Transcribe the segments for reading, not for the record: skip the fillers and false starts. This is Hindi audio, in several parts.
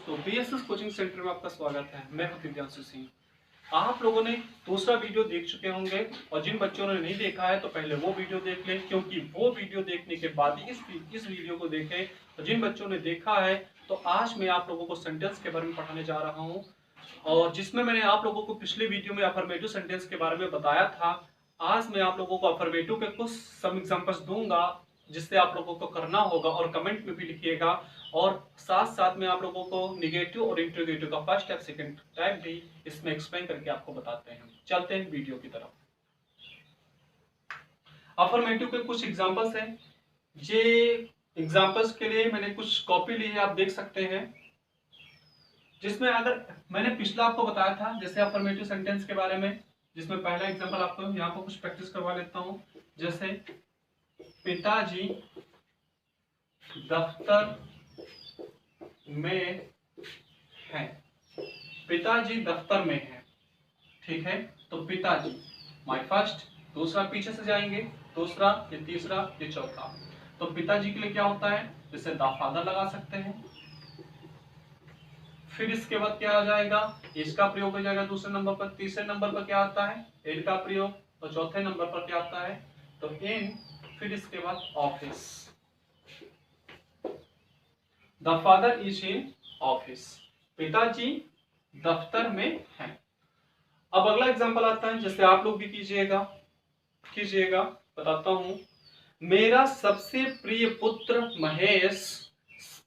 दोस्तों, बीएसएस कोचिंग सेंटर में आपका स्वागत है। मैं हूं दिव्यांशु सिंह। आप लोगों ने दूसरा वीडियो देख चुके होंगे और जिन बच्चों ने नहीं देखा है तो पहले वो वीडियो देख लें, क्योंकि वो वीडियो देखने के बाद ही इस वीडियो को देखें। तो जिन बच्चों ने देखा है तो आज मैं आप लोगों को सेंटेंस के बारे में पढ़ाने जा रहा हूँ, और जिसमें मैंने आप लोगों को पिछले वीडियो में अफर्मेटिव सेंटेंस के बारे में बताया था। आज मैं आप लोगों को अफर्मेटिव के कुछ सम एग्जांपल्स दूंगा जिससे आप लोगों को करना होगा, और कमेंट में भी लिखिएगा। और साथ साथ में आप लोगों को निगेटिव और इंट्रोगेटिव का फर्स्ट टाइप सेकंड टाइप भी इसमें एक्सप्लेन करके आपको बताते हैं। चलते हैं वीडियो की तरफ। अफर्मेटिव के कुछ एग्जांपल्स हैं। ये एग्जांपल्स के लिए मैंने कुछ कॉपी ली है, आप देख सकते हैं। जिसमें अगर मैंने पिछला आपको बताया था जैसे अफर्मेटिव सेंटेंस के बारे में, जिसमें पहला एग्जांपल आपको यहाँ पर कुछ प्रैक्टिस करवा लेता हूं। जैसे पिताजी दफ्तर में हैं। पिताजी दफ्तर में हैं, ठीक है। तो पिताजी माय फर्स्ट, दूसरा पीछे से जाएंगे, दूसरा ये तीसरा ये चौथा। तो पिताजी के लिए क्या होता है, जैसे द फादर लगा सकते हैं। फिर इसके बाद क्या आ जाएगा, इसका प्रयोग हो जाएगा दूसरे नंबर पर। तीसरे नंबर पर क्या आता है, इन का प्रयोग। तो चौथे नंबर पर क्या आता है, तो इन। फिर इसके बाद office, the father is in office. पिताजी दफ्तर में हैं। अब अगला एग्जांपल आता है, जैसे आप लोग भी कीजिएगा, बताता हूं। मेरा सबसे प्रिय पुत्र महेश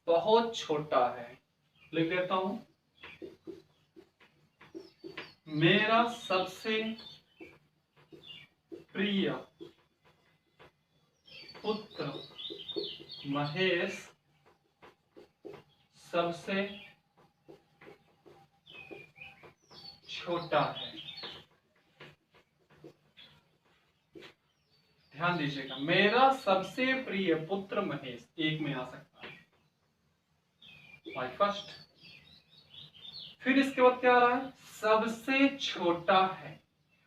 बहुत छोटा है। लिख देता हूं, मेरा सबसे प्रिय पुत्र महेश सबसे छोटा है। ध्यान दीजिएगा, मेरा सबसे प्रिय पुत्र महेश एक में आ सकता है, माय फर्स्ट। फिर इसके बाद क्या आ रहा है, सबसे छोटा है।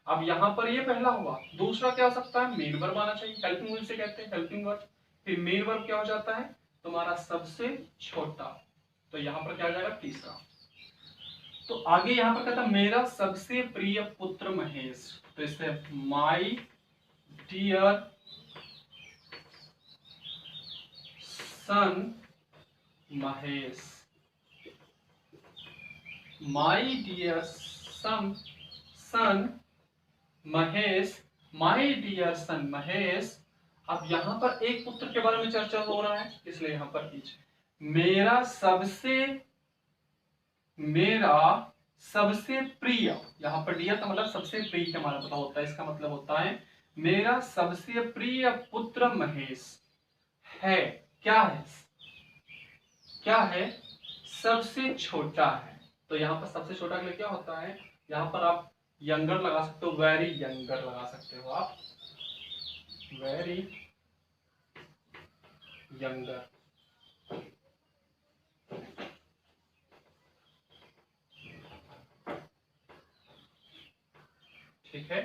अब यहां पर ये पहला हुआ, दूसरा क्या हो सकता है, मेन वर्ब आना चाहिए। हेल्पिंग वर्ब से कहते हैं हेल्पिंग वर्ब। फिर मेन वर्ब क्या हो जाता है, तुम्हारा सबसे छोटा। तो यहां पर क्या आ जाएगा, तीसरा। तो आगे यहां पर कहता है मेरा सबसे प्रिय पुत्र महेश। तो इससे my dear son Mahesh, my dear son Mahesh, my dear son Mahesh. अब यहां पर एक पुत्र के बारे में चर्चा हो रहा है, इसलिए यहां पर मेरा सबसे प्रिय, यहां पर डियर का मतलब सबसे प्रिय का मतलब होता है। इसका मतलब होता है मेरा सबसे प्रिय पुत्र महेश है, क्या है, सबसे छोटा है। तो यहाँ पर सबसे छोटा के लिए क्या होता है, यहाँ पर आप यंगर लगा सकते हो, वेरी यंगर लगा सकते हो आप, वेरी यंगर। ठीक है।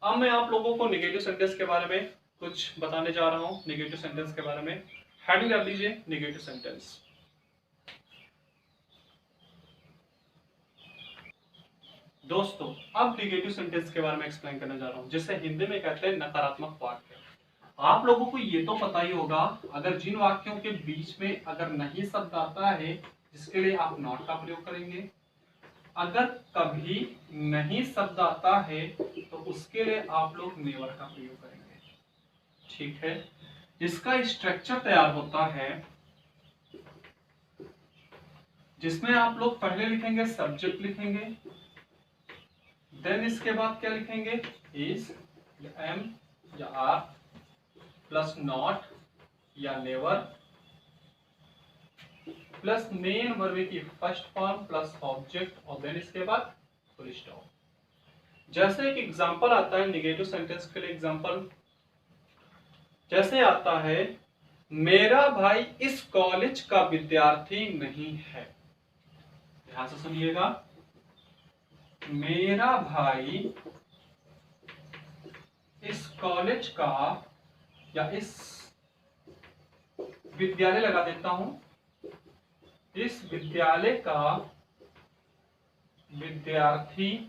अब मैं आप लोगों को नेगेटिव सेंटेंस के बारे में कुछ बताने जा रहा हूं। नेगेटिव सेंटेंस के बारे में हेडिंग कर लीजिए, नेगेटिव सेंटेंस। दोस्तों, अब नेगेटिव सेंटेंस के बारे में एक्सप्लेन करने जा रहा हूं, जिसे हिंदी में कहते हैं नकारात्मक वाक्य। आप लोगों को ये तो पता ही होगा, अगर जिन वाक्यों के बीच में अगर नहीं शब्द आता है, जिसके लिए आप नॉट का प्रयोग करेंगे। अगर कभी नहीं शब्द आता है तो उसके लिए आप लोग नेवर का प्रयोग करेंगे, ठीक है। इसका स्ट्रक्चर तैयार होता है, जिसमें आप लोग पहले लिखेंगे सब्जेक्ट लिखेंगे, देन इसके बाद क्या लिखेंगे, इज या एम या आर प्लस नॉट या नेवर प्लस मेन वर्ब की फर्स्ट फॉर्म प्लस ऑब्जेक्ट, और देन इसके बाद फुल स्टॉप। जैसे एक एग्जांपल आता है नेगेटिव सेंटेंस के लिए, एग्जांपल जैसे आता है, मेरा भाई इस कॉलेज का विद्यार्थी नहीं है। ध्यान से सुनिएगा, मेरा भाई इस कॉलेज का, या इस विद्यालय लगा देता हूं, इस विद्यालय का विद्यार्थी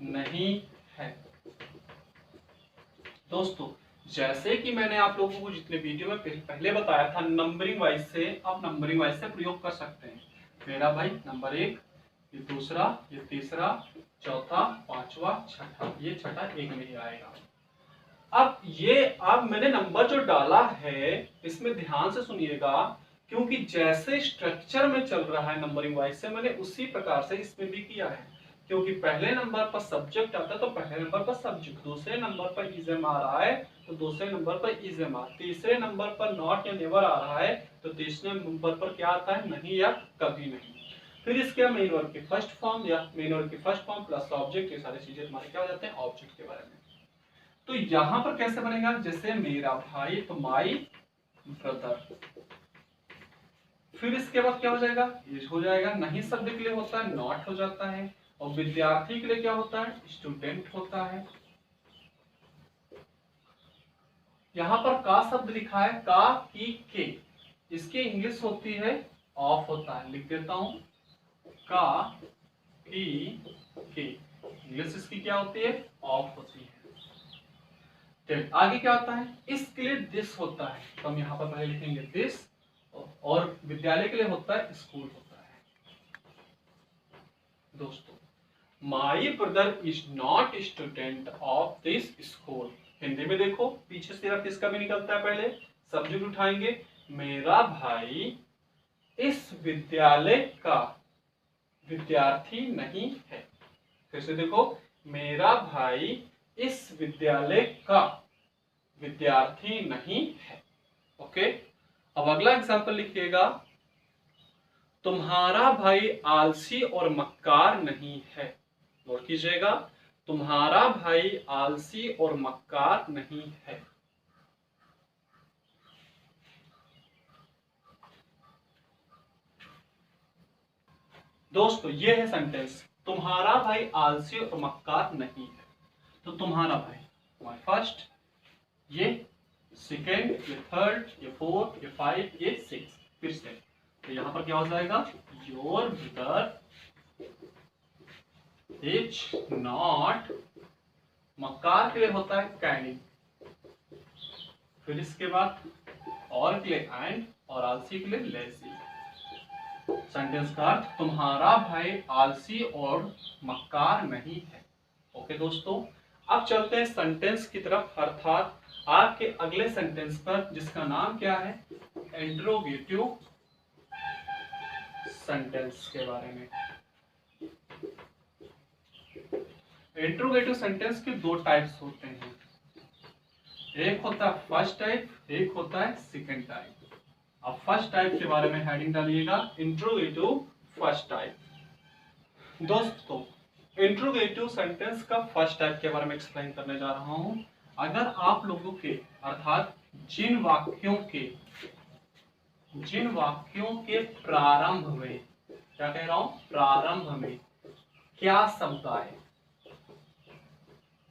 नहीं है। दोस्तों, जैसे कि मैंने आप लोगों को जितने वीडियो में पहले बताया था, नंबरिंग वाइज से आप नंबरिंग वाइज से प्रयोग कर सकते हैं। मेरा भाई नंबर 1, ये दूसरा, ये तीसरा, चौथा, पांचवा, छठा, ये छठा एक में ही आएगा। अब मैंने नंबर जो डाला है इसमें ध्यान से सुनिएगा, क्योंकि जैसे स्ट्रक्चर में चल रहा है नंबरिंग वाइज से, मैंने उसी प्रकार से इसमें भी किया है। क्योंकि पहले नंबर पर सब्जेक्ट आता है तो पहले नंबर पर सब्जेक्ट, दूसरे नंबर पर इज एम आ रहा है तो दूसरे नंबर पर इज एम आ, तीसरे नंबर पर नॉट या नेवर आ रहा है तो तीसरे नंबर पर क्या आता है, नहीं या कभी नहीं। फिर इसके मेन वर्ब की फर्स्ट फॉर्म या मेन वर्ब की फर्स्ट फॉर्म प्लस ऑब्जेक्ट, ये सारी चीजें हमारे क्या हो जाते हैं, ऑब्जेक्ट के बारे में। तो यहां पर कैसे बनेगा, जैसे मेरा भाई तो माई ब्रदर। फिर इसके बाद क्या हो जाएगा, इज हो जाएगा, नहीं शब्द के लिए होता है नॉट हो जाता है, और विद्यार्थी के लिए क्या होता है, स्टूडेंट होता है। यहां पर का शब्द लिखा है, का की के, इसकी इंग्लिश होती है ऑफ होता है, लिख देता हूं का की के, इंग्लिश इसकी क्या होती है, ऑफ होती है। आगे क्या होता है, इसके लिए दिस होता है, तो हम यहाँ पर पहले लिखेंगे दिस, और विद्यालय के लिए होता है स्कूल होता है। दोस्तों, my brother is not student of this school. Hindi में देखो, पीछे से किसका भी निकलता है, पहले सब्जेक्ट उठाएंगे, मेरा भाई इस विद्यालय का विद्यार्थी नहीं है। फिर से देखो, मेरा भाई इस विद्यालय का विद्यार्थी नहीं है। ओके, अब अगला एग्जांपल लिखिएगा, तुम्हारा भाई आलसी और मक्कार नहीं है। नोट कीजिएगा, तुम्हारा भाई आलसी और मक्कार नहीं है। दोस्तों, ये है सेंटेंस, तुम्हारा भाई आलसी और मक्कार नहीं है। तो तुम्हारा भाई, माय फर्स्ट, ये सेकेंड, ये थर्ड, ये फोर्थ, ये फाइव, ये सिक्स। फिर से तो यहां पर क्या हो जाएगा, योर ब्रदर इज नॉट, मक्कार के लिए होता है कैनिंग, फिर इसके बाद और के लिए एंड, और आलसी के लिए लेजी। सेंटेंस का अर्थ, तुम्हारा भाई आलसी और मक्कार नहीं है। ओके दोस्तों, अब चलते हैं सेंटेंस की तरफ, अर्थात आपके अगले सेंटेंस पर, जिसका नाम क्या है, इंट्रोगेटिव सेंटेंस के बारे में। इंट्रोगेटिव सेंटेंस के दो टाइप्स होते हैं, एक होता है फर्स्ट टाइप, एक होता है सेकंड टाइप। अब फर्स्ट टाइप के बारे में हेडिंग डालिएगा, इंट्रोगेटिव फर्स्ट टाइप। दोस्तों, इंट्रोगेटिव सेंटेंस का फर्स्ट टाइप के बारे में एक्सप्लेन करने जा रहा हूं। अगर आप लोगों के, अर्थात जिन वाक्यों के प्रारंभ में, क्या कह रहा हूं, प्रारंभ में क्या शब्द आए,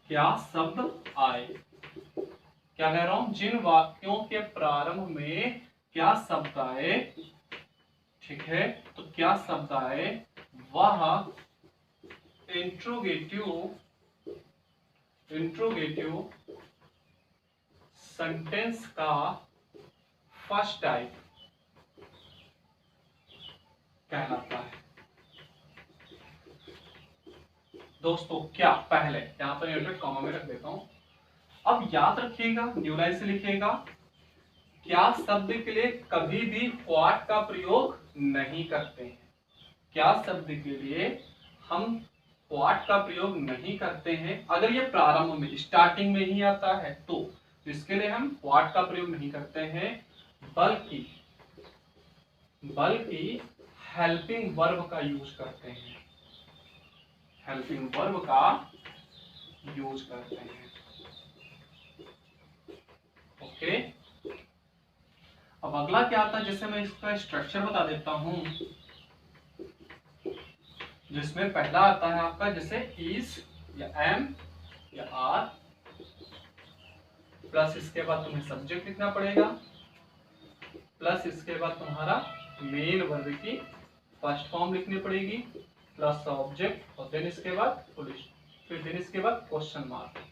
क्या शब्द आए, क्या कह रहा हूं, जिन वाक्यों के प्रारंभ में क्या शब्द आए, ठीक है, तो क्या शब्द आए, वह इंट्रोगेटिव सेंटेंस का फर्स्ट टाइप कहलाता है। दोस्तों, क्या, पहले यहां पर इन्वर्टेड कॉमा में रख देता हूं। अब याद रखिएगा, न्यू लाइन से लिखिएगा, क्या शब्द के लिए कभी भी व्हाट का प्रयोग नहीं करते हैं। क्या शब्द के लिए हम व्हाट का प्रयोग नहीं करते हैं, अगर ये प्रारंभ में, स्टार्टिंग में ही आता है तो इसके लिए हम व्हाट का प्रयोग नहीं करते हैं, बल्कि हेल्पिंग वर्ब का यूज करते हैं, हेल्पिंग वर्ब का यूज करते हैं। ओके, अब अगला क्या आता है, जैसे मैं इसका स्ट्रक्चर बता देता हूं, जिसमें पहला आता है आपका जैसे इज या एम या आर, प्लस इसके बाद तुम्हें सब्जेक्ट लिखना पड़ेगा, प्लस इसके बाद तुम्हारा मेन वर्ब की फर्स्ट फॉर्म लिखनी पड़ेगी प्लस ऑब्जेक्ट और देन इसके बाद पुलिस, फिर देन इसके बाद क्वेश्चन मार्क।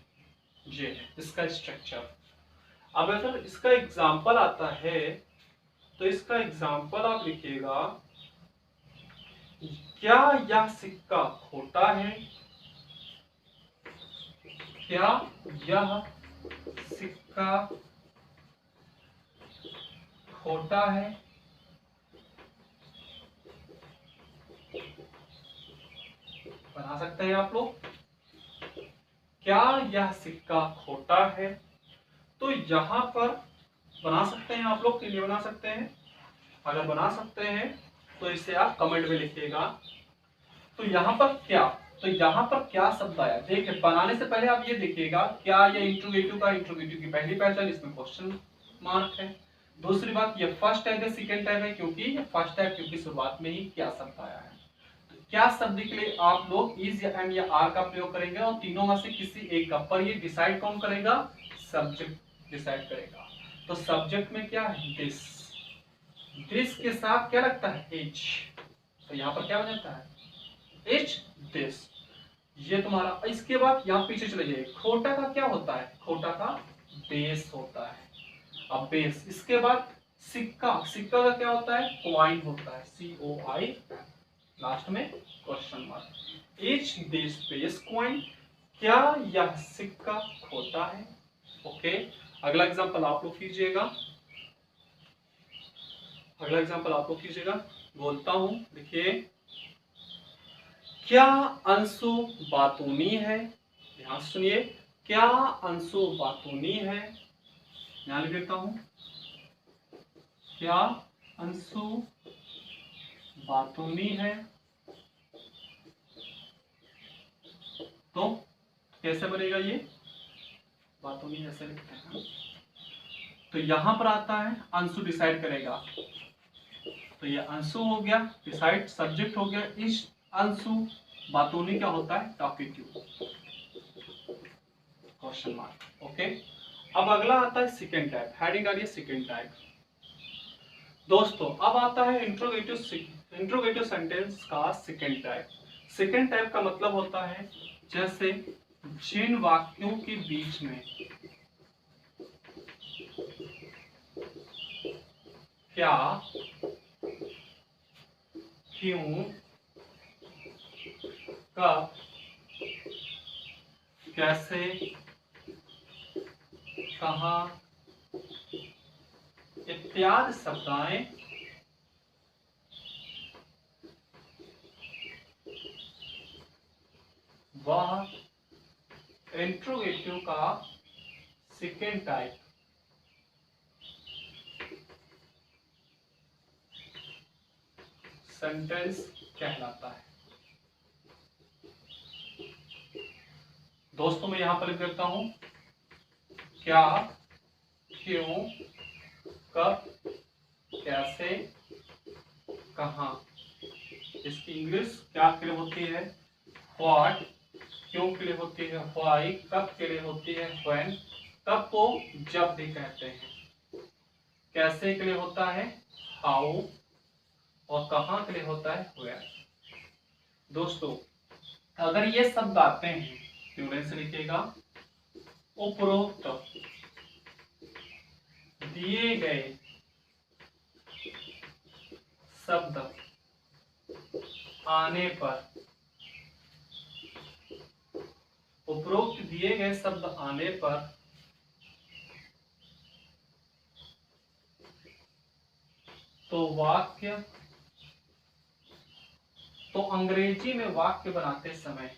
ये है इसका स्ट्रक्चर। अब अगर इसका एग्जाम्पल आता है तो इसका एग्जाम्पल आप लिखिएगा, क्या यह सिक्का खोटा है? क्या यह सिक्का खोटा है? बना सकते हैं आप लोग, क्या यह सिक्का खोटा है? तो यहां पर बना सकते हैं आप लोग कि नहीं बना सकते हैं? अगर बना सकते हैं तो इसे आप कमेंट में लिखिएगा। तो यहाँ पर क्या, तो यहाँ पर क्या शब्द आया देखिए, बनाने से पहले आप ये देखिएगा, क्या ये इंट्रोगेटिव का, इंट्रोगेटिव की पहली पहचान इसमें क्वेश्चन मार्क है। दूसरी बात, ये फर्स्ट टाइप है सेकंड टाइप है, क्योंकि ये फर्स्ट टाइप क्योंकि शुरुआत में ही क्या शब्द आया है। तो क्या शब्द के लिए आप लोग इज या एम या आर का प्रयोग करेंगे और तीनों में से किसी एक का, पर ये डिसाइड कौन करेगा? सब्जेक्ट डिसाइड करेगा। तो सब्जेक्ट में क्या है? दिस, दिस के साथ क्या लगता है? एच, तो यहाँ पर क्या बन जाता है? H this. ये तुम्हारा, इसके बाद यहाँ पीछे चले जाइए, खोटा का क्या होता है? खोटा का बेस होता है। अब बेस, इसके बाद सिक्का, सिक्का का क्या होता है? कॉइन होता है, COI, लास्ट में question mark. H this base coin, क्या यह सिक्का खोटा है? ओके, अगला एग्जांपल आप लोग कीजिएगा, अगला एग्जांपल आप लोग कीजिएगा, बोलता हूं, देखिए, क्या अंशु बातूनी है? ध्यान सुनिए, क्या अंशु बातूनी है? ध्यान लिख देता हूं, क्या अंशु बातूनी है? तो कैसे बनेगा ये? बातूनी ऐसे लिखते हैं, तो यहां पर आता है अंशु डिसाइड करेगा, तो ये अंशु हो गया, डिसाइड सब्जेक्ट हो गया, इस अंशु बातूनी क्या होता है? Talkative, question mark. ओके, अब अगला आता है सेकंड टाइप, हेडिंग आ रही है सेकंड टाइप। दोस्तों अब आता है इंट्रोगेटिव सेंटेंस का सेकंड टाइप। सेकंड टाइप का मतलब होता है जैसे जिन वाक्यों के बीच में क्या, क्यों, कब, कैसे, कहां इत्यादि शब्दाएं वह इंट्रोगेटिव का सेकेंड टाइप सेंटेंस कहलाता है। दोस्तों मैं यहां पर लिख देता हूं, क्या, क्यों, कब, कैसे, कहां। इसकी इंग्लिश क्या के लिए होती है? व्हाट, क्यों के लिए होती है? व्हाई, कब के लिए होती है? व्हेन, कब को जब भी कहते हैं, कैसे के लिए होता है? हाउ, और कहां के लिए होता है? वेयर। दोस्तों अगर ये शब्द आते हैं तो से लिखिएगा, उपरोक्त दिए गए शब्द आने पर, उपरोक्त दिए गए शब्द आने पर तो वाक्य, तो अंग्रेजी में वाक्य बनाते समय,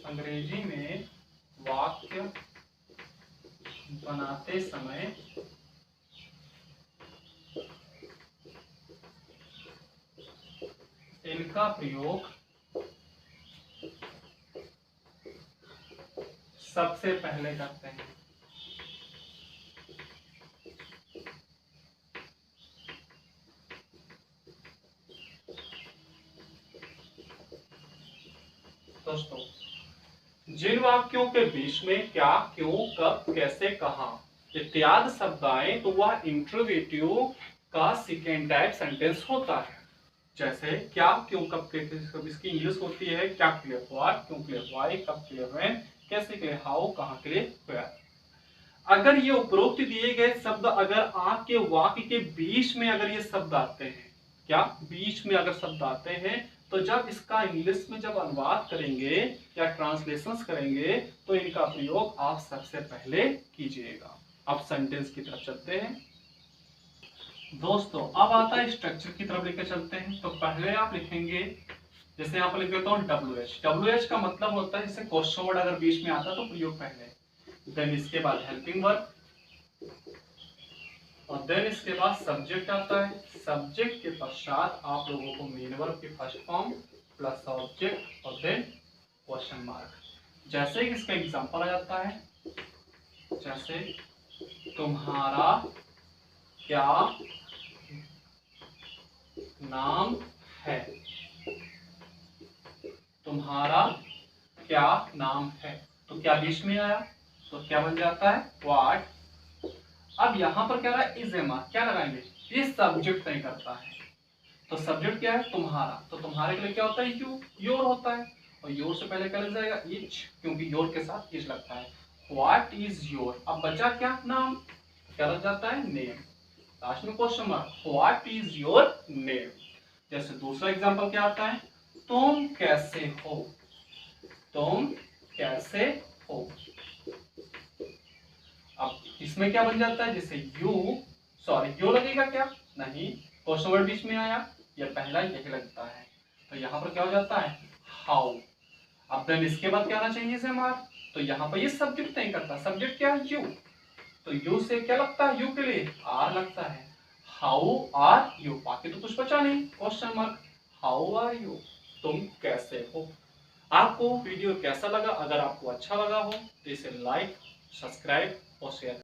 अंग्रेजी में वाक्य बनाते समय इनका प्रयोग सबसे पहले करते हैं। दोस्तों जिन वाक्यों के बीच में क्या, क्यों, कब, कैसे, कहां इत्यादि शब्द आए तो वह इंट्रोगेटिव का सेकेंड टाइप सेंटेंस होता है। जैसे क्या, क्यों, कब, कैसे। इसकी इंग्लिश होती है क्या के लिए व्हाट, क्यों के लिए व्हाई, कब के लिए व्हेन, कैसे के लिए हाउ, कहाँ के लिए वेयर। अगर ये उपरोक्त दिए गए शब्द अगर आपके वाक्य के बीच में अगर ये शब्द आते हैं, क्या बीच में अगर शब्द आते हैं, तो जब इसका इंग्लिश में जब अनुवाद करेंगे या ट्रांसलेशंस करेंगे तो इनका प्रयोग आप सबसे पहले कीजिएगा। अब सेंटेंस की तरफ चलते हैं दोस्तों। अब आता है स्ट्रक्चर की तरफ लेकर चलते हैं। तो पहले आप लिखेंगे, जैसे यहाँ पर लिख देता हूँ WH। WH का मतलब होता है जैसे क्वेश्चन वर्ड अगर बीच में आता है तो प्रयोग पहले, देन इसके बाद हेल्पिंग वर्ब, और देन इसके बाद सब्जेक्ट आता है। सब्जेक्ट के पश्चात आप लोगों को मेन वर्ब की फर्स्ट फॉर्म प्लस ऑब्जेक्ट और देन क्वेश्चन मार्क। जैसे कि इसका एग्जांपल आ जाता है, जैसे तुम्हारा क्या नाम है, तुम्हारा क्या नाम है। तो क्या बीच में आया तो क्या बन जाता है व्हाट। अब यहां पर क्या रहा है इज एम, क्या लगाएंगे, ये सब्जेक्ट तय करता है। तो सब्जेक्ट क्या है तुम्हारा, तो तुम्हारे के लिए क्या होता है यू, योर होता है, और योर से पहले क्या लग जाएगा इच, क्योंकि योर के साथ इच लगता है। व्हाट इज योर, अब बचा क्या नाम, क्या लग जाता है नेम, लास्ट में question mark, what is your name. जैसे दूसरा एग्जांपल क्या आता है, तुम कैसे हो, तुम कैसे हो। अब इसमें क्या बन जाता है, जैसे यू लगेगा क्या, नहीं, क्वेश्चन वर्ड बीच में आया, ये पहला यही लगता है, तो यहाँ पर क्या हो जाता है हाउ। अब देन इसके बाद क्या आना चाहिए हमारा, तो यहाँ पर ये सब्जेक्ट नहीं करता, सब्जेक्ट क्या है यू, तो यू से क्या लगता है, यू के लिए आर लगता है, हाउ आर यू, बाकी तो कुछ बचा नहीं, question mark, how are you, तुम कैसे हो। आपको वीडियो कैसा लगा, अगर आपको अच्छा लगा हो तो इसे लाइक, सब्सक्राइब और शेयर